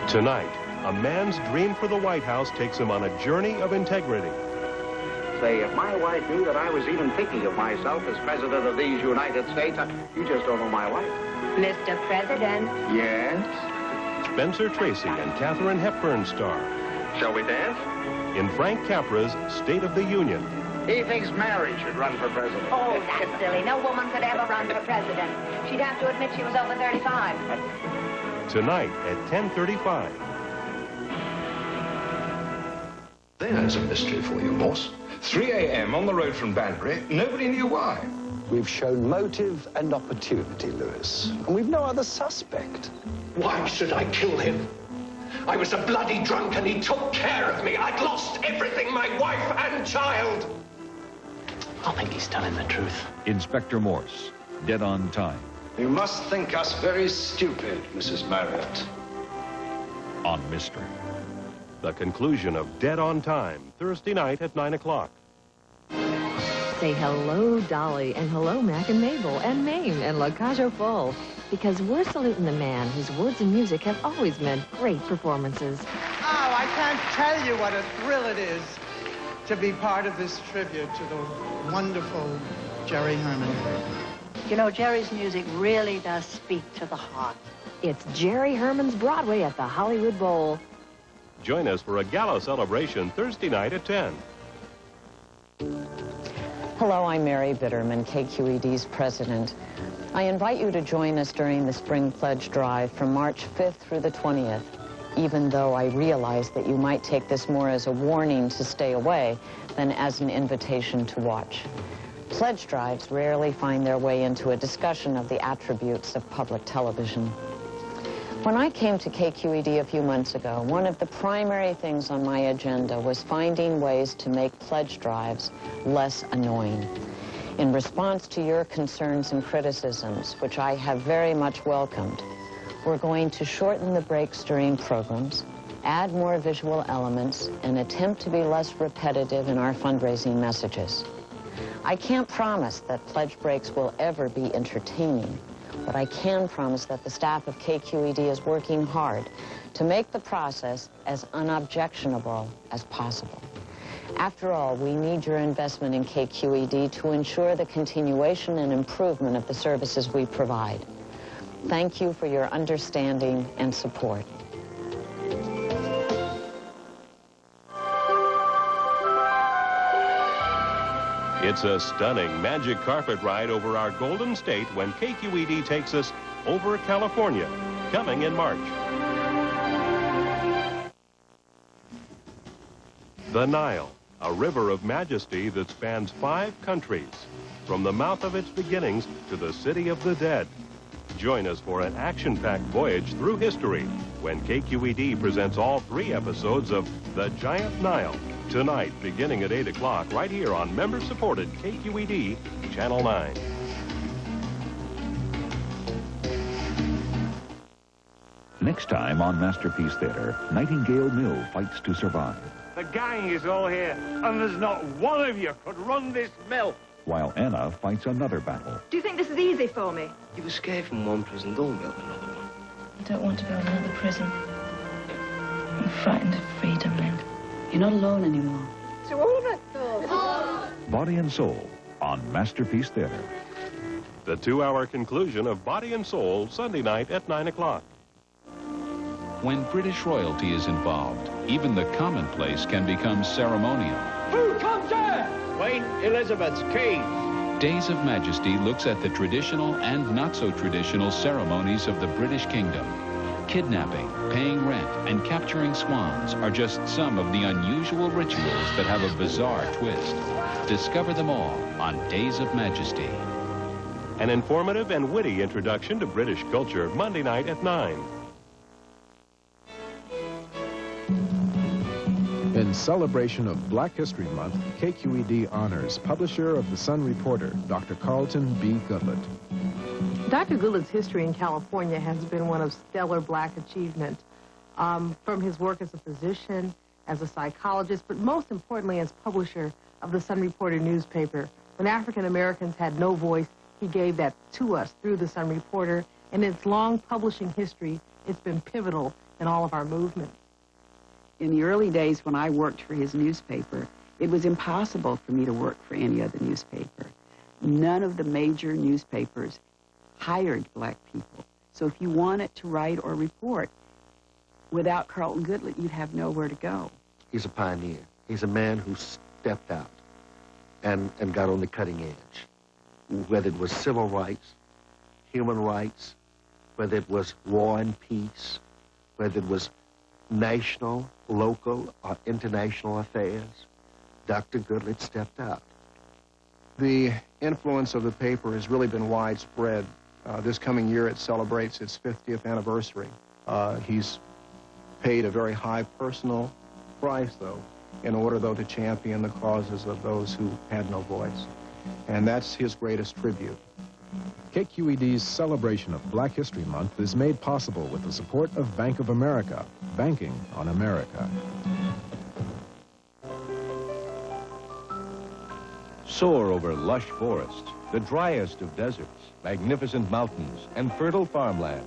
Tonight, a man's dream for the White House takes him on a journey of integrity. Say, if my wife knew that I was even thinking of myself as President of these United States, you just don't know my wife. Mr. President. Yes? Spencer Tracy and Katharine Hepburn star. Shall we dance? In Frank Capra's State of the Union. He thinks Mary should run for president. Oh, that's silly. No woman could ever run for president. She'd have to admit she was over 35. Tonight at 10:35. There's a mystery for you, boss. 3 a.m. on the road from Banbury. Nobody knew why. We've shown motive and opportunity, Lewis. And we've no other suspect. Why should I kill him? I was a bloody drunk and he took care of me. I'd lost everything, my wife and child. I think he's telling the truth. Inspector Morse, Dead on Time. You must think us very stupid, Mrs. Marriott. On Mystery. The conclusion of Dead on Time, Thursday night at 9 o'clock. Say hello, Dolly, and hello, Mac and Mabel, and Mame, and La Cage aux Folles, because we're saluting the man whose words and music have always meant great performances. Oh, I can't tell you what a thrill it is to be part of this tribute to the wonderful Jerry Herman. You know, Jerry's music really does speak to the heart. It's Jerry Herman's Broadway at the Hollywood Bowl. Join us for a gala celebration Thursday night at 10. Hello, I'm Mary Bitterman, KQED's president. I invite you to join us during the Spring Pledge Drive from March 5th through the 20th, even though I realize that you might take this more as a warning to stay away than as an invitation to watch. Pledge drives rarely find their way into a discussion of the attributes of public television. When I came to KQED a few months ago, one of the primary things on my agenda was finding ways to make pledge drives less annoying. In response to your concerns and criticisms, which I have very much welcomed, we're going to shorten the breaks during programs, add more visual elements, and attempt to be less repetitive in our fundraising messages. I can't promise that pledge breaks will ever be entertaining, but I can promise that the staff of KQED is working hard to make the process as unobjectionable as possible. After all, we need your investment in KQED to ensure the continuation and improvement of the services we provide. Thank you for your understanding and support. It's a stunning magic carpet ride over our Golden State when KQED takes us over California, coming in March. The Nile, a river of majesty that spans 5 countries, from the mouth of its beginnings to the city of the dead. Join us for an action-packed voyage through history when KQED presents all 3 episodes of The Giant Nile, tonight beginning at 8 o'clock right here on member-supported KQED Channel 9. Next time on Masterpiece Theater, Nightingale Mill fights to survive. The gang is all here, and there's not one of you could run this mill. While Anna fights another battle. Do you think this is easy for me? You escape from one prison, don't build another one. I don't want to build another prison. I'm frightened of freedom, Lynn. You're not alone anymore. So all of it, though. Body and Soul on Masterpiece Theater. The 2-hour conclusion of Body and Soul, Sunday night at 9 o'clock. When British royalty is involved, even the commonplace can become ceremonial. Who comes there? Queen Elizabeth's key. Days of Majesty looks at the traditional and not-so-traditional ceremonies of the British Kingdom. Kidnapping, paying rent, and capturing swans are just some of the unusual rituals that have a bizarre twist. Discover them all on Days of Majesty. An informative and witty introduction to British culture, Monday night at 9. In celebration of Black History Month, KQED honors publisher of the Sun Reporter, Dr. Carlton B. Goodlett. Dr. Goodlett's history in California has been one of stellar black achievement, from his work as a physician, as a psychologist, but most importantly as publisher of the Sun Reporter newspaper. When African Americans had no voice, he gave that to us through the Sun Reporter, and its long publishing history it's been pivotal in all of our movement. In the early days when I worked for his newspaper, it was impossible for me to work for any other newspaper. None of the major newspapers hired black people. So if you wanted to write or report, without Carlton Goodlett, you'd have nowhere to go. He's a pioneer. He's a man who stepped out and got on the cutting edge. Whether it was civil rights, human rights, whether it was war and peace, whether it was national, local, or international affairs, Dr. Goodlett stepped out. The influence of the paper has really been widespread. This coming year, it celebrates its 50th anniversary. He's paid a very high personal price, though, in order, though, to champion the causes of those who had no voice. And that's his greatest tribute. KQED's celebration of Black History Month is made possible with the support of Bank of America, banking on America. Soar over lush forests, the driest of deserts, magnificent mountains, and fertile farmlands.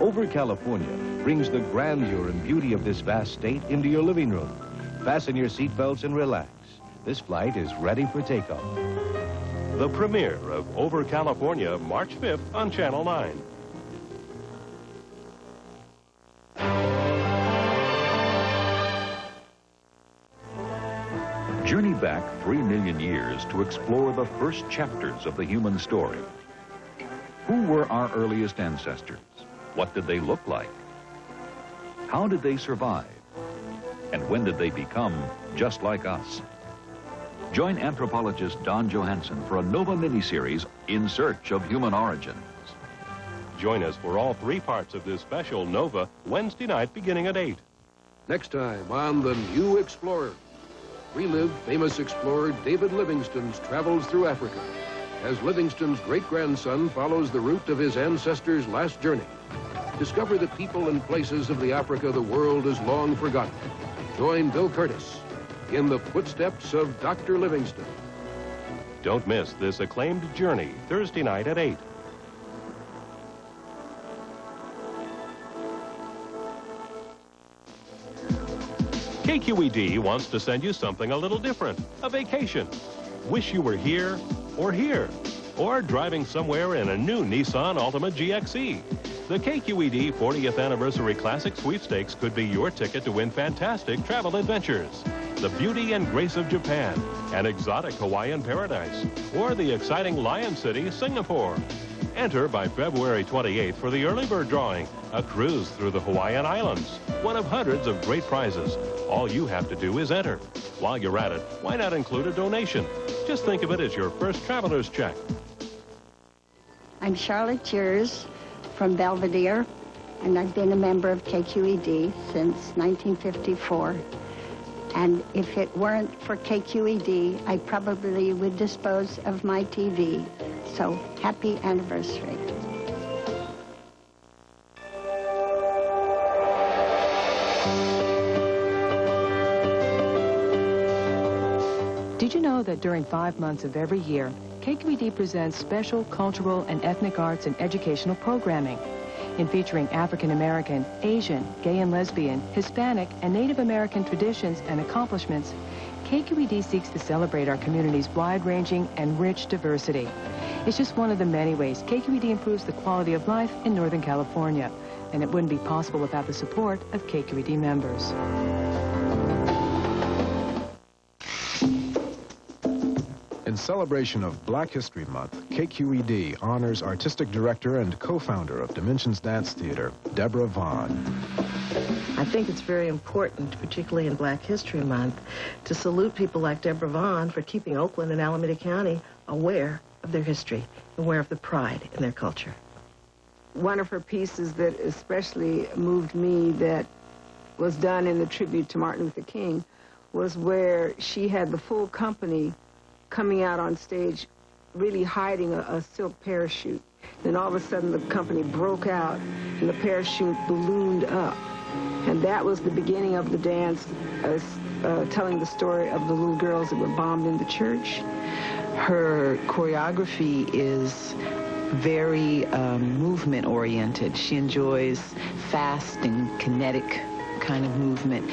Over California brings the grandeur and beauty of this vast state into your living room. Fasten your seatbelts and relax. This flight is ready for takeoff. The premiere of Over California, March 5th on Channel 9. Journey back 3 million years to explore the first chapters of the human story. Who were our earliest ancestors? What did they look like? How did they survive? And when did they become just like us? Join anthropologist Don Johansson for a Nova miniseries, In Search of Human Origins. Join us for all 3 parts of this special Nova Wednesday night beginning at 8. Next time on The New Explorer, relive famous explorer David Livingstone's travels through Africa as Livingstone's great-grandson follows the route of his ancestors' last journey. Discover the people and places of the Africa the world has long forgotten. Join Bill Curtis in the footsteps of Dr. Livingstone. Don't miss this acclaimed journey Thursday night at 8. KQED wants to send you something a little different, a vacation. Wish you were here, or driving somewhere in a new Nissan Altima GXE. The KQED 40th Anniversary Classic Sweepstakes could be your ticket to win fantastic travel adventures. The beauty and grace of Japan, an exotic Hawaiian paradise, or the exciting Lion City, Singapore. Enter by February 28th for the early bird drawing, a cruise through the Hawaiian Islands, one of hundreds of great prizes. All you have to do is enter. While you're at it, why not include a donation? Just think of it as your first traveler's check. I'm Charlotte Cheers from Belvedere, and I've been a member of KQED since 1954. And if it weren't for KQED, I probably would dispose of my TV. So happy anniversary. Did you know that during 5 months of every year, KQED presents special cultural and ethnic arts and educational programming in featuring African American, Asian, gay and lesbian, Hispanic, and Native American traditions and accomplishments? KQED seeks to celebrate our community's wide-ranging and rich diversity. It's just one of the many ways KQED improves the quality of life in Northern California, and it wouldn't be possible without the support of KQED members. In celebration of Black History Month, KQED honors artistic director and co-founder of Dimensions Dance Theater, Deborah Vaughan. I think it's very important, particularly in Black History Month, to salute people like Deborah Vaughan for keeping Oakland and Alameda County aware of their history, aware of the pride in their culture. One of her pieces that especially moved me that was done in the tribute to Martin Luther King was where she had the full company coming out on stage, really hiding a silk parachute. Then all of a sudden the company broke out and the parachute ballooned up. And that was the beginning of the dance, telling the story of the little girls that were bombed in the church. Her choreography is very movement-oriented. She enjoys fast and kinetic kind of movement.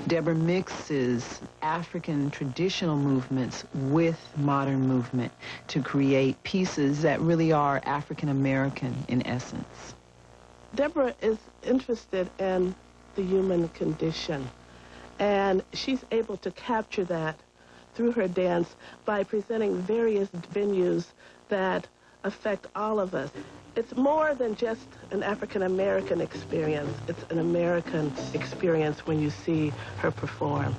Deborah mixes African traditional movements with modern movement to create pieces that really are African-American in essence. Deborah is interested in the human condition, and she's able to capture that through her dance by presenting various venues that affect all of us. It's more than just an African-American experience. It's an American experience when you see her perform.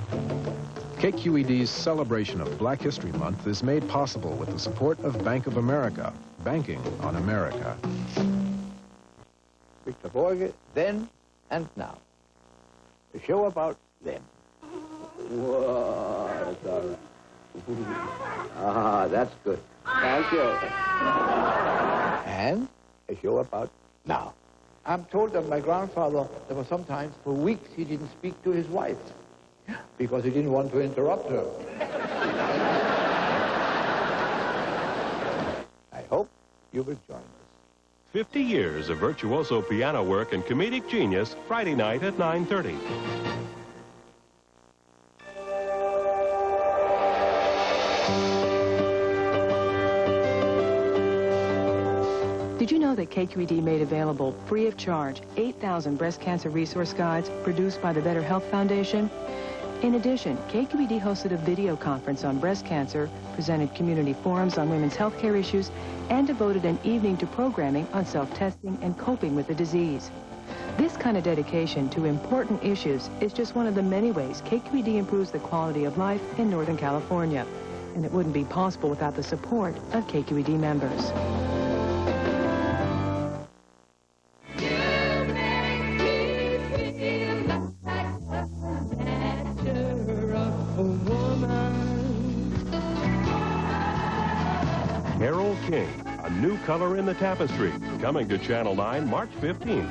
KQED's celebration of Black History Month is made possible with the support of Bank of America, banking on America. Victor Borge, Then and Now. A show about them. Whoa, sorry. Ah, that's good. Thank you. And a show about now. I'm told that my grandfather, there were sometimes for weeks he didn't speak to his wife because he didn't want to interrupt her. I hope you will join us. 50 years of virtuoso piano work and comedic genius, Friday night at 9:30. Did you know that KQED made available, free of charge, 8,000 breast cancer resource guides produced by the Better Health Foundation? In addition, KQED hosted a video conference on breast cancer, presented community forums on women's health care issues, and devoted an evening to programming on self-testing and coping with the disease. This kind of dedication to important issues is just one of the many ways KQED improves the quality of life in Northern California. And it wouldn't be possible without the support of KQED members. Carole King, A New Color in the Tapestry, coming to Channel 9 March 15th.